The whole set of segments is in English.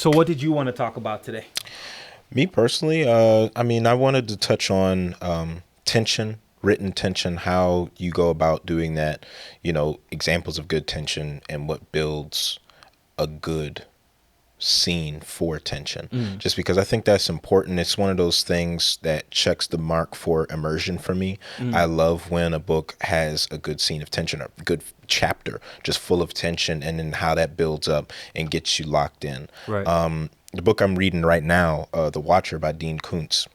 So what did you want to talk about today? Me personally, I mean, I wanted to touch on tension, written tension, how you go about doing that, examples of good tension and what builds a good scene for tension. Mm, Just because I think that's important. It's one of those things that checks the mark for immersion for me. I mm, love when a book has a good scene of tension, a good chapter just full of tension, and then how that builds up and gets you locked in. right. The book I'm reading right now, The Watcher by Dean Koontz,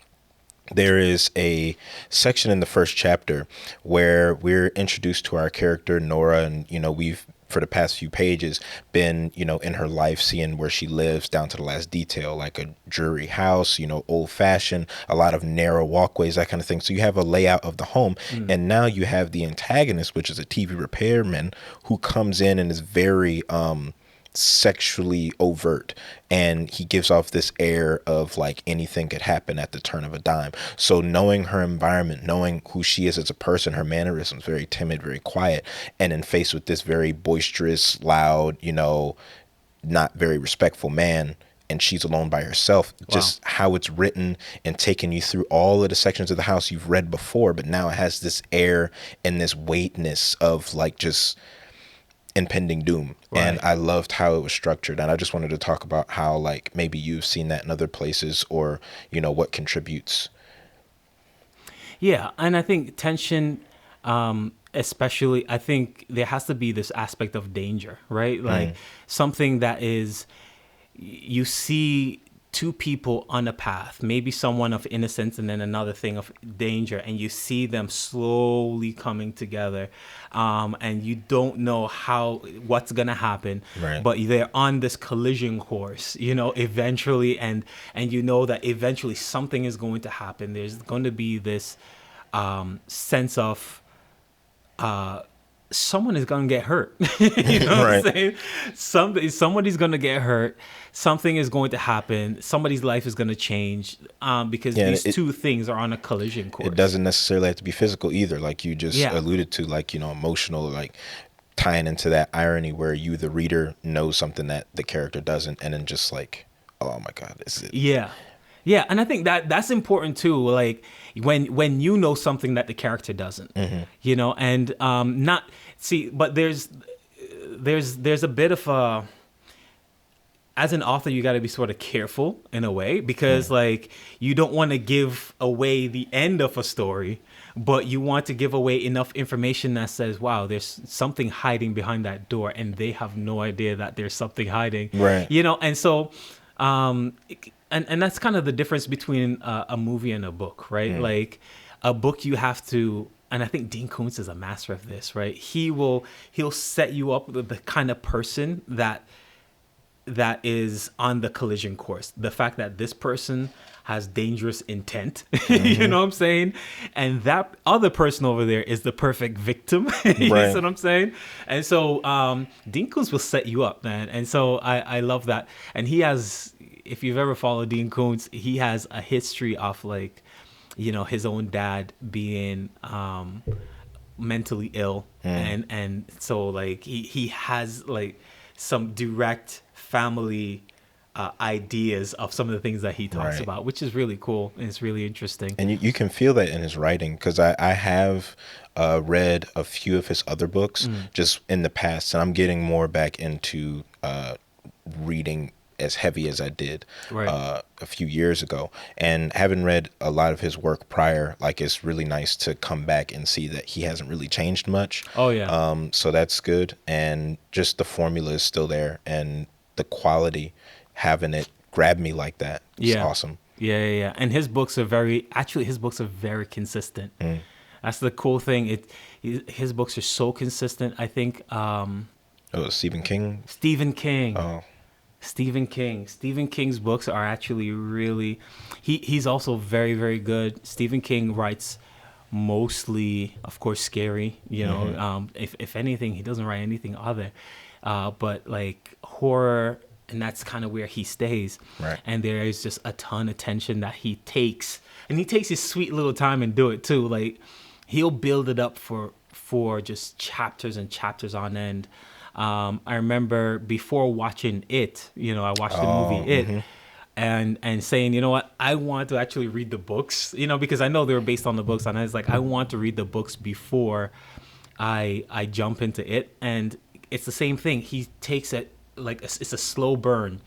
there is a section in the first chapter where we're introduced to our character Nora, and we've for the past few pages been in her life, seeing where she lives down to the last detail, like a dreary house, old fashioned, a lot of narrow walkways, that kind of thing. So you have a layout of the home, Mm, and now you have the antagonist, which is a TV repairman, who comes in and is very sexually overt, and he gives off this air of like anything could happen at the turn of a dime. So knowing her environment, knowing who she is as a person, her mannerisms, very timid, very quiet, and then faced with this very boisterous, loud, not very respectful man, and she's alone by herself. wow. Just how it's written and taking you through all of the sections of the house you've read before, but now it has this air and this weightness of like just impending doom. And Right. I loved how it was structured. And I just wanted to talk about how like maybe you've seen that in other places, or what contributes. Yeah, and I think tension, especially, I think there has to be this aspect of danger, right? Like Mm, something that is, you see two people on a path, maybe someone of innocence and then another thing of danger, and you see them slowly coming together, and you don't know what's gonna happen, right. but they're on this collision course, eventually, and you know that eventually something is going to happen. There's going to be this sense of someone is gonna get hurt. You know what I'm Right. saying? Somebody's gonna get hurt. Something is going to happen. Somebody's life is gonna change, because Yeah. And these two things are on a collision it course. doesn't necessarily have to be physical either. Like you just Yeah, alluded to, like, emotional, like tying into that irony where you, the reader, knows something that the character doesn't. And then just like, oh my God, is it? yeah, yeah. And I think that that's important too. Like when you know something that the character doesn't, Hmm. and not see, but there's a bit of a, as an author, you got to be sort of careful in a way, because Mm, like you don't want to give away the end of a story, but you want to give away enough information that says, wow, there's something hiding behind that door, and they have no idea that there's something hiding, right. and so and that's kind of the difference between a movie and a book, right? Mm, Like a book, you have to, and I think Dean Koontz is a master of this, right? He'll set you up with the kind of person that is on the collision course. The fact that this person has dangerous intent, you hmm. know what I'm saying? And that other person over there is the perfect victim. You see Right. what I'm saying? And so Dean Koontz will set you up, man. And so I love that. And he has, if you've ever followed Dean Koontz, he has a history of like, his own dad being mentally ill, Mm, and so like he has like some direct family ideas of some of the things that he talks right. about, which is really cool and it's really interesting. And you can feel that in his writing, because I have read a few of his other books Mm, just in the past, and I'm getting more back into reading as heavy as I did right. a few years ago. And having read a lot of his work prior, like it's really nice to come back and see that he hasn't really changed much. Oh yeah. So that's good. And just the formula is still there, and the quality, having it grab me like that, is Yeah. awesome. Yeah. And his books are very consistent. Mm. That's the cool thing. His books are so consistent. I think Oh, Stephen King. Stephen King. Oh, Stephen King's books are actually really, he's also very, very good. Stephen King writes mostly, of course, scary. hmm. If anything, he doesn't write anything other, but like horror, and that's kind of where he stays. Right. And there is just a ton of tension that he takes, and he takes his sweet little time and do it too. Like he'll build it up for just chapters and chapters on end. I remember before watching it, I watched the movie Oh, It, and saying, you know what, I want to actually read the books, because I know they were based on the books, and I was like, I want to read the books before I jump into it. And it's the same thing. He takes it like it's a slow burn,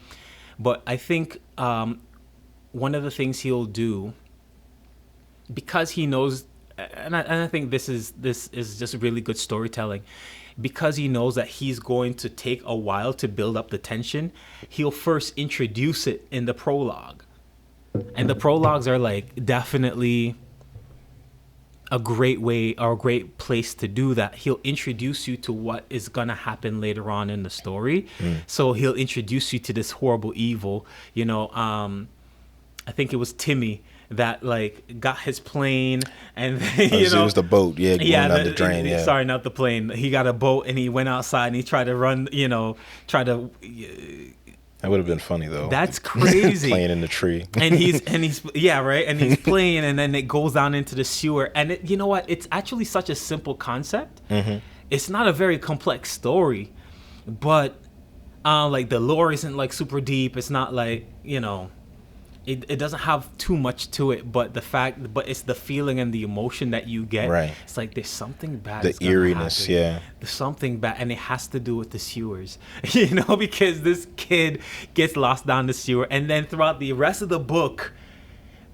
but I think one of the things he'll do, because he knows, and I think this is just really good storytelling, because he knows that he's going to take a while to build up the tension. He'll first introduce it in the prologue, and the prologues are like definitely a great way or a great place to do that. He'll introduce you to what is gonna happen later on in the story. So he'll introduce you to this horrible evil. I think it was Timmy that like got his plane, and it was the boat, going down the drain. Yeah, sorry, not the plane. He got a boat and he went outside and he tried to run. Try to. that would have been funny though. That's crazy. Playing in the tree, and he's yeah, right, and he's playing, and then it goes down into the sewer, and you know what? It's actually such a simple concept. It's not a very complex story, but like the lore isn't like super deep. It's not like It doesn't have too much to it, but it's the feeling and the emotion that you get. Right. It's like there's something bad. The eeriness, happen. yeah. There's something bad, and it has to do with the sewers, because this kid gets lost down the sewer, and then throughout the rest of the book,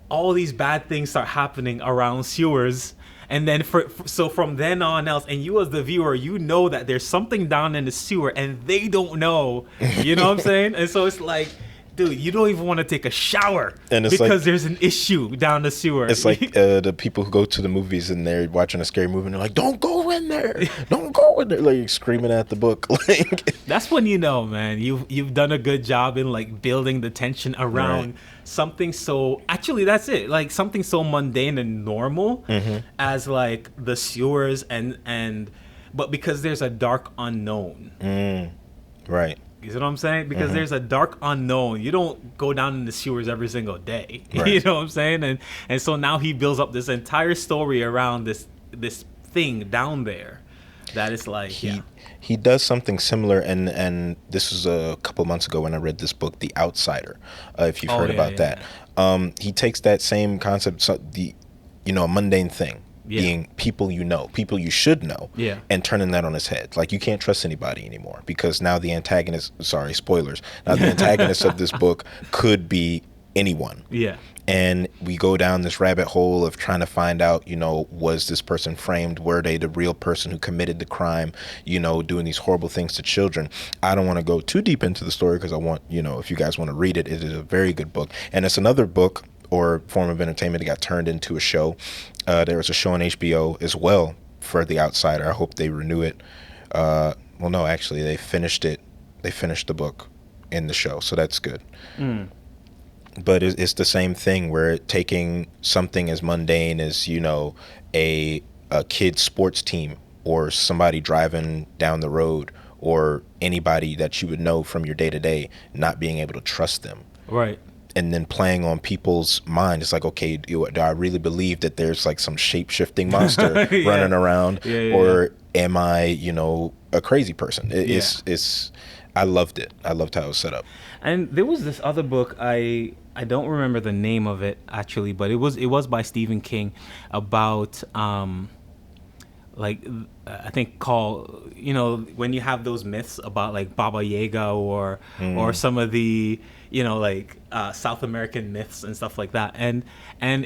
all these bad things start happening around sewers. And then so from then on else, and you as the viewer, you know that there's something down in the sewer, and they don't know. You know what I'm saying? And so it's like, dude, you don't even want to take a shower and it's because like, there's an issue down the sewer. It's like the people who go to the movies and they're watching a scary movie and they're like, "Don't go in there! Don't go in there!" Like screaming at the book. Like that's when man, you've done a good job in like building the tension around something so. Actually, that's it. Like something so mundane and normal as like the sewers but because there's a dark unknown. Right. You see what I'm saying? Because there's a dark unknown. You don't go down in the sewers every single day. Right. You know what I'm saying? And so now he builds up this entire story around this thing down there that is like he does something similar, and this was a couple months ago when I read this book, The Outsider. If you've heard about that, he takes that same concept, so a mundane thing. Being people people you should know, and turning that on its head. Like you can't trust anybody anymore because now the antagonist, sorry, spoilers, now the antagonist of this book could be anyone. Yeah. And we go down this rabbit hole of trying to find out, was this person framed? Were they the real person who committed the crime, doing these horrible things to children? I don't want to go too deep into the story because I want, if you guys want to read it, it is a very good book. And it's another book or form of entertainment that got turned into a show. There was a show on HBO as well for The Outsider. I hope they renew it. Well, no, actually, they finished it. They finished the book in the show, so that's good. But it's the same thing where taking something as mundane as, a kid's sports team or somebody driving down the road or anybody that you would know from your day-to-day, not being able to trust them. Right. And then playing on people's mind. It's like, okay, do I really believe that there's like some shape-shifting monster running around? Or am I, a crazy person? It's I loved it. I loved how it was set up. And there was this other book, I don't remember the name of it actually, but it was by Stephen King about I think called, when you have those myths about like Baba Yaga or some of the South American myths and stuff like that, and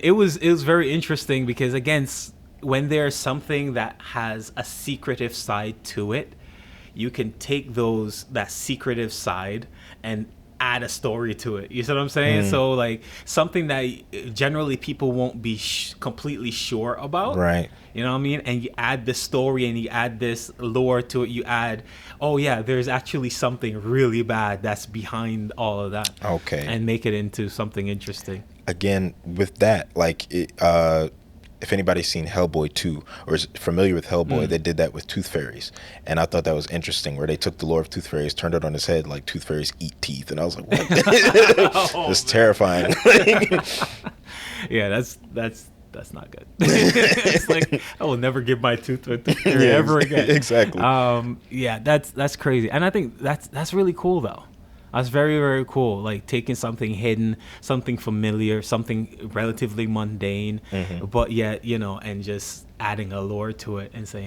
it was very interesting because again, when there's something that has a secretive side to it, you can take that secretive side and add a story to it. You see what I'm saying? So like something that generally people won't be completely sure about. Right. You know what I mean? And you add this story and you add this lore to it. You add, there's actually something really bad that's behind all of that. Okay. And make it into something interesting. Again, with that, if anybody's seen Hellboy 2 or is familiar with Hellboy, they did that with tooth fairies. And I thought that was interesting where they took the lore of tooth fairies, turned it on its head, like tooth fairies eat teeth. And I was like, what? It's terrifying. Yeah, that's that's not good. It's like I will never give my tooth to a tooth fairy ever again. Exactly. Yeah, that's crazy, and I think that's really cool though. That's very, very cool. Like taking something hidden, something familiar, something relatively mundane, but yet, and just adding a lore to it and saying,